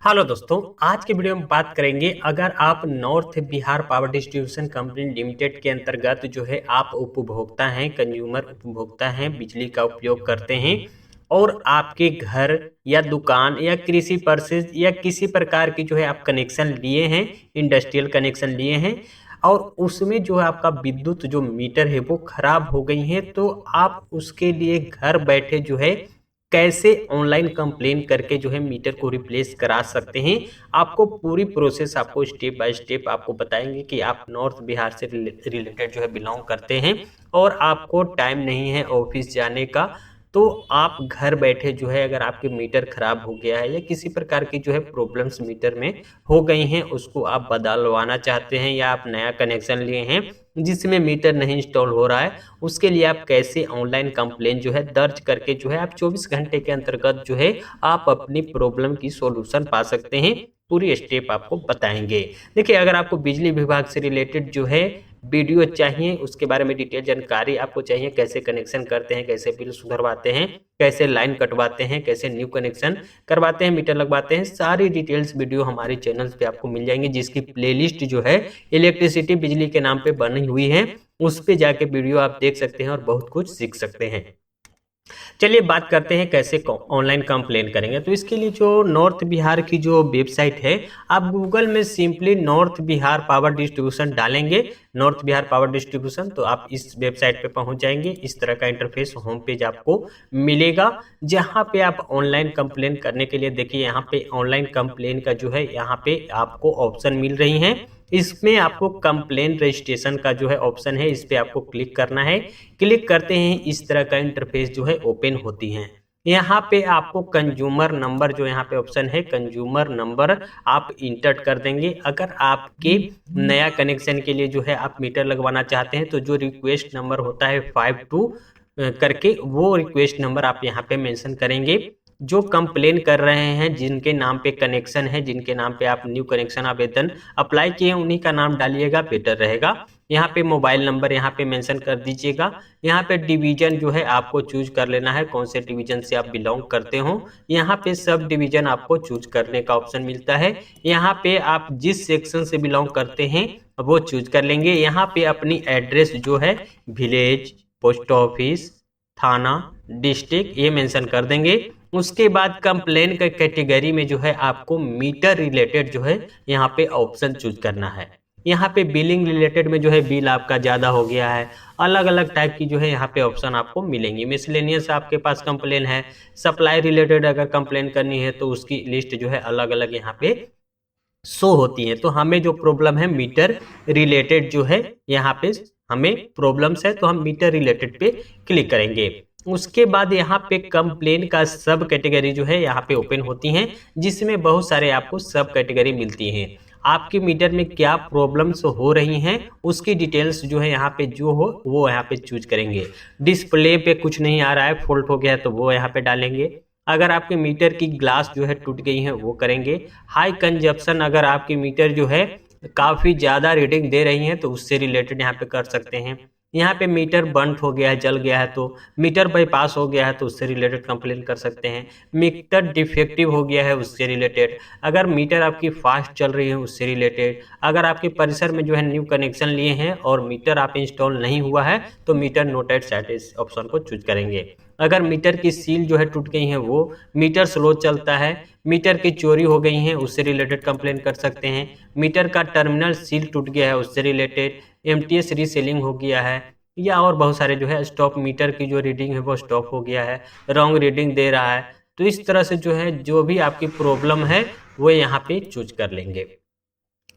Hello दोस्तों, आज के वीडियो में बात करेंगे। अगर आप north Bihar power distribution company limited के अंतर्गत जो है आप उपभोक्ता हैं, कंज्यूमर उपभोक्ता हैं, बिजली का उपयोग करते हैं और आपके घर या दुकान या कृषि परसेज या किसी प्रकार की जो है आप कनेक्शन लिए हैं, इंडस्ट्रियल कनेक्शन लिए हैं और उसमें जो है आपका विद्युत जो मीटर है वो खराब हो गई है, तो आप उसके लिए घर बैठे जो है कैसे ऑनलाइन कंप्लेन करके जो है मीटर को रिप्लेस करा सकते हैं। आपको पूरी प्रोसेस आपको स्टेप बाय स्टेप आपको बताएंगे कि आप नॉर्थ बिहार से रिलेटेड जो है बिलोंग करते हैं और आपको टाइम नहीं है ऑफिस जाने का, तो आप घर बैठे जो है अगर आपके मीटर खराब हो गया है या किसी प्रकार की जो है प्रॉब्लम्स मीटर में हो गई हैं, उसको आप बदलवाना चाहते हैं या आप नया कनेक्शन लिए हैं जिसमें मीटर नहीं इंस्टॉल हो रहा है, उसके लिए आप कैसे ऑनलाइन कंप्लेन जो है दर्ज करके जो है आप 24 घंटे के अंतर्गत जो है आप अपनी प्रॉब्लम की सॉल्यूशन पा सकते हैं। पूरी स्टेप आपको बताएंगे। देखिए, अगर आपको बिजली विभाग से रिलेटेड जो है वीडियो चाहिए, उसके बारे में डिटेल जानकारी आपको चाहिए, कैसे कनेक्शन करते हैं, कैसे बिल सुधरवाते हैं, कैसे लाइन कटवाते हैं, कैसे न्यू कनेक्शन करवाते हैं, मीटर लगवाते हैं, सारी डिटेल्स वीडियो हमारे चैनल पे आपको मिल जाएंगी, जिसकी प्लेलिस्ट जो है इलेक्ट्रिसिटी बिजली के नाम पे बनी हुई है। उस पे जाके वीडियो आप देख सकते हैं और बहुत कुछ सीख सकते हैं। चलिए बात करते हैं कैसे ऑनलाइन कंप्लेन करेंगे। तो इसके लिए जो नॉर्थ बिहार की जो वेबसाइट है, आप गूगल में simply north Bihar power distribution डालेंगे, नॉर्थ बिहार पावर डिस्ट्रीब्यूशन, तो आप इस वेबसाइट पे पहुंच जाएंगे। इस तरह का इंटरफेस होम पेज आपको मिलेगा, जहां पे आप ऑनलाइन कंप्लेन करने के लिए देखिए यहाँ पे ऑनलाइन कंप्लेन का जो है यहाँ पे आपको ऑप्शन मिल रही है। इसमें आपको कंप्लेन रजिस्ट्रेशन का जो है ऑप्शन है, इस पे आपको क्लिक करना है। क्लिक करते हैं इस तरह का इंटरफेस जो है ओपन होती है। यहाँ पे आपको कंज्यूमर नंबर जो यहाँ पे ऑप्शन है, कंज्यूमर नंबर आप इंटर कर देंगे। अगर आपके नया कनेक्शन के लिए जो है आप मीटर लगवाना चाहते हैं, तो जो रिक्वेस्ट नंबर होता है 52 करके, वो रिक्वेस्ट नंबर आप यहाँ पे मेंशन करेंगे। जो कंप्लेन कर रहे हैं, जिनके नाम पे कनेक्शन है, जिनके नाम पे आप न्यू कनेक्शन आवेदन अप्लाई किए हैं, उन्हीं का नाम डालिएगा, बेटर रहेगा। यहाँ पे मोबाइल नंबर यहाँ पे मेंशन कर दीजिएगा। यहाँ पे डिवीजन जो है आपको चूज कर लेना है, कौन से डिवीजन से आप बिलोंग करते हो। यहाँ पे सब डिवीजन आपको चूज करने का ऑप्शन मिलता है। यहाँ पे आप जिस सेक्शन से बिलोंग करते हैं वो चूज कर लेंगे। यहाँ पे अपनी एड्रेस जो है, विलेज, पोस्ट ऑफिस, थाना, डिस्ट्रिक्ट, ये मेंशन कर देंगे। उसके बाद कंप्लेन का कैटेगरी में जो है आपको मीटर रिलेटेड जो है यहाँ पे ऑप्शन चूज करना है। यहाँ पे बिलिंग रिलेटेड में जो है बिल आपका ज़्यादा हो गया है, अलग अलग टाइप की जो है यहाँ पे ऑप्शन आपको मिलेंगी। मिसलेनियस आपके पास कंप्लेन है, सप्लाई रिलेटेड अगर कंप्लेन करनी है तो उसकी लिस्ट जो है अलग अलग यहाँ पे शो होती है। तो हमें जो प्रॉब्लम है मीटर रिलेटेड जो है यहाँ पे हमें प्रॉब्लम्स है, तो हम मीटर रिलेटेड पे क्लिक करेंगे। उसके बाद यहाँ पे कंप्लेन का सब कैटेगरी जो है यहाँ पे ओपन होती हैं, जिसमें बहुत सारे आपको सब कैटेगरी मिलती हैं। आपके मीटर में क्या प्रॉब्लम्स हो रही हैं उसकी डिटेल्स जो है यहाँ पे जो हो वो यहाँ पे चूज करेंगे। डिस्प्ले पे कुछ नहीं आ रहा है, फॉल्ट हो गया है, तो वो यहाँ पे डालेंगे। अगर आपके मीटर की ग्लास जो है टूट गई है वो करेंगे। हाई कंजप्शन, अगर आपकी मीटर जो है काफ़ी ज़्यादा रीडिंग दे रही है तो उससे रिलेटेड यहाँ पे कर सकते हैं। यहाँ पे मीटर बंद हो गया है, जल गया है, तो मीटर बाईपास हो गया है तो उससे रिलेटेड कंप्लेन कर सकते हैं। मीटर डिफेक्टिव हो गया है उससे रिलेटेड, अगर मीटर आपकी फास्ट चल रही है उससे रिलेटेड, अगर आपके परिसर में जो है न्यू कनेक्शन लिए हैं और मीटर आप इंस्टॉल नहीं हुआ है तो मीटर नोटेड स्टेटस ऑप्शन को चूज करेंगे। अगर मीटर की सील जो है टूट गई है, वो मीटर स्लो चलता है, मीटर की चोरी हो गई है, उससे रिलेटेड कंप्लेन कर सकते हैं। मीटर का टर्मिनल सील टूट गया है उससे रिलेटेड, एमटीएस रीसेलिंग हो गया है, या और बहुत सारे जो है स्टॉप मीटर की जो रीडिंग है वो स्टॉप हो गया है, रॉन्ग रीडिंग दे रहा है। तो इस तरह से जो है जो भी आपकी प्रॉब्लम है वो यहाँ पे चूज कर लेंगे।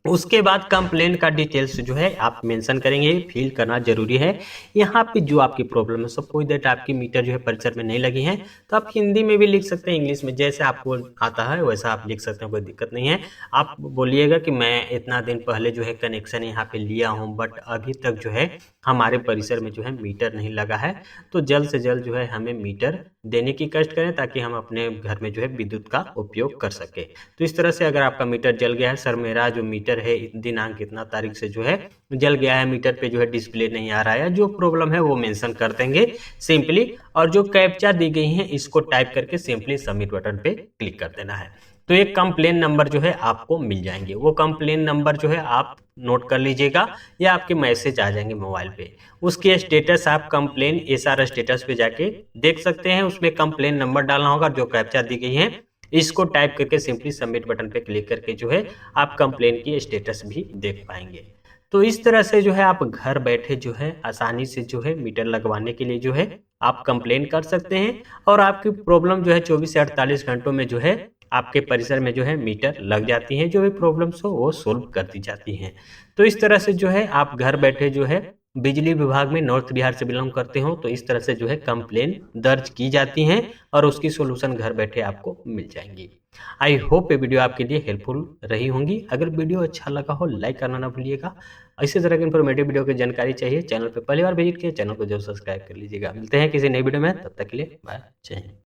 उसके बाद कंप्लेन का डिटेल्स जो है आप मेंशन करेंगे, फिल करना जरूरी है। यहाँ पे जो आपकी प्रॉब्लम है, सपोज दैट आपकी मीटर जो है परिसर में नहीं लगी है, तो आप हिंदी में भी लिख सकते हैं, इंग्लिश में, जैसे आपको आता है वैसा आप लिख सकते हैं, कोई दिक्कत नहीं है। आप बोलिएगा कि मैं इतना दिन पहले जो है कनेक्शन यहाँ पे लिया हूँ, बट अभी तक जो है हमारे परिसर में जो है मीटर नहीं लगा है, तो जल्द से जल्द जो है हमें मीटर देने की कष्ट करें ताकि हम अपने घर में जो है विद्युत का उपयोग कर सके। तो इस तरह से अगर आपका मीटर जल गया है, सर मेरा जो मीटर है दिनांक इतना तारीख से जो है जल गया है, मीटर पे जो है डिस्प्ले नहीं आ रहा है, जो प्रॉब्लम है वो मेंशन कर देंगे सिंपली, और जो कैप्चा दी गई है इसको टाइप करके सिंपली सबमिट बटन पे क्लिक कर देना है। तो एक कंप्लेन नंबर जो है आपको मिल जाएंगे। वो कंप्लेन नंबर जो है आप नोट कर लीजिएगा या आपके मैसेज आ जाएंगे मोबाइल पे। उसके स्टेटस आप कंप्लेन एसआर स्टेटस पे जाके देख सकते हैं। उसमें कंप्लेन नंबर डालना होगा, जो कैप्चा दी गई है इसको टाइप करके सिंपली सबमिट बटन पे क्लिक करके जो है आप कंप्लेन की स्टेटस भी देख पाएंगे। तो इस तरह से जो है आप घर बैठे जो है आसानी से जो है मीटर लगवाने के लिए जो है आप कंप्लेन कर सकते हैं, और आपकी प्रॉब्लम जो है 24 से 48 घंटों में जो है आपके परिसर में जो है मीटर लग जाती हैं। जो भी प्रॉब्लम्स हो वो सोल्व कर दी जाती हैं। तो इस तरह से जो है आप घर बैठे जो है बिजली विभाग में नॉर्थ बिहार से बिलोंग करते हो तो इस तरह से जो है कंप्लेन दर्ज की जाती हैं और उसकी सॉल्यूशन घर बैठे आपको मिल जाएंगी। आई होप ये वीडियो आपके लिए हेल्पफुल रही होंगी। अगर वीडियो अच्छा लगा हो लाइक करना ना भूलिएगा। इसी तरह की इन्फॉर्मेटिव वीडियो की जानकारी चाहिए, चैनल पर पहली बार विजिट किया चैनल को जरूर सब्सक्राइब कर लीजिएगा। मिलते हैं किसी नई वीडियो में, तब तक के लिए बाय, जय हिंद।